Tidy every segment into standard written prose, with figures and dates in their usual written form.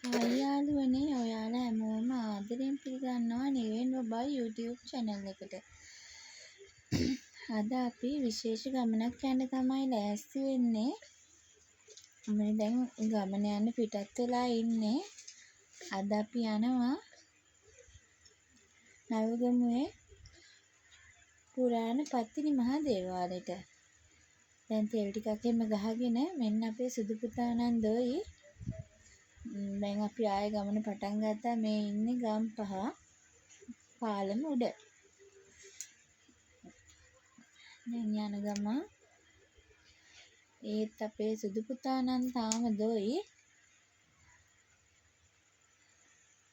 අයියාළුවනේ ඔයාලා හැමෝම ආදරෙන් පිළිගන්නවා නිවෙන් බබා YouTube channel එකට. අද අපි විශේෂ ගමනක් යන්න තමයි ලෑස්ති වෙන්නේ. මම දැන් ගමන යන්න පිටත් වෙලා ඉන්නේ. අද අපි යනවා නවගමුවේ පුරාණ පත්තිනි මහා දේවාලයට. දැන් තෙල් ටිකක් එම ගහගෙන මෙන්න අපේ සුදු පුතා නන්දෝයි. දැන් අපි ආයෙ ගමන පටන් ගත්තා. මේ ඉන්නේ ගම්පහ පාලම උඩ. දැන් යන ගම ඒත් අපේ සුදු පුතා නම් තාම දොයි.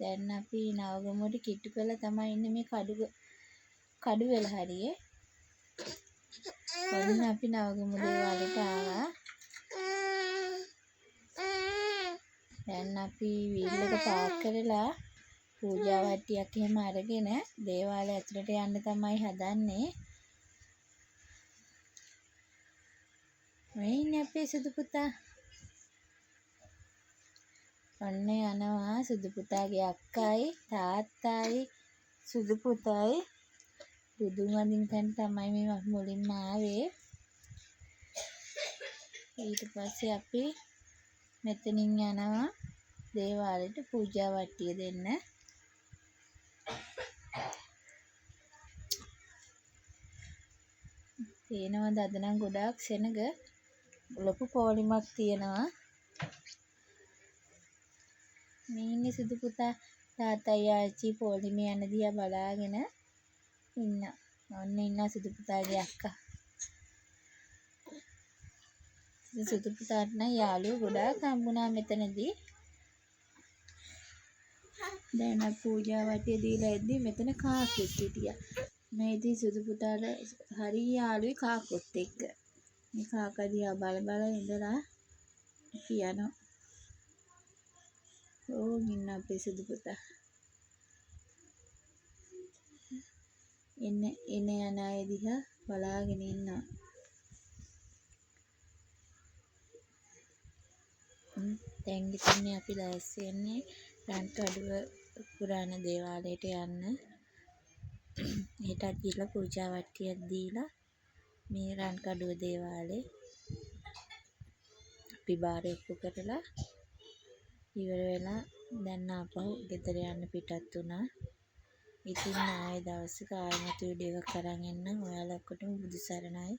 දැන් අපි නවගමුවට කිට්ටු කරලා තමයි ඉන්නේ මේ කඩුවෙල හරියේ. ඔන්න අපි නවගමු දේවාලයට ආවා. දැන් අපි වීල් එක පාක් කරලා පූජා වට්ටියක් එහෙම අරගෙන දේවාලය ඇතුළට යන්න තමයි හදන්නේ. මේ ඉන්නේ අපේ සුදු පුතා. ඔන්න යනවා සුදු පුතාගේ අක්කයි තාත්තයි සුදු පුතයි. බුදුන් වඳින තැන තමයි මේ මුලින්ම ආවේ. ඊට පස්සේ අපි මෙතනින් යනවා දේවාලයට පූජා වට්ටිය දෙන්න. පේනවද අද නම් ගොඩාක් සෙනග ලොකු පෝලිමක් තියෙනවා. මේ ඉන්නේ සුදු පුතා තාත්තයි ආච්චි පෝලිමේ යන දිහා බලාගෙන ඉන්න. ඔන්න ඉන්න සුදු පුතාගේ අක්කා. සුදු පුතාට නම් යාළුවෝ ගොඩාක් හම්බුණා මෙතනදී. දැන් පූජා වට්ටිය දීලා ඉද්දි මෙතන කාක්කෙක් හිටියා. මේ ඉතින් සුදු පුතාට හරි යාළුයි කාක්කොත් එක්ක. මේ කාකා දිහා බල ඉඳලා කියනවා. ඕන් ඉන්න අපේ සුදු පුතා. එන යන අය දිහා බලාගෙන ඉන්නවා. දැන් ඉතින් අපි ලෑස්ති වෙන්නේ රන්කඩුව පුරාණ දේවාලයට යන්න. හෙටත් ගිහලා පූජා වට්ටියක් දීලා මේ රන්කඩුව දේවාලේ අපි බාර ඔප්පු කරලා ඉවර වෙලා දැන් ආපහු ගෙදර යන්න පිටත් වුණා. ඉතින් ආයෙ දවසක ආයෙත් වීඩියෝ එකක් අරන් එන්නම්. ඔයාලා ඔක්කොටම බුදු සරණයි.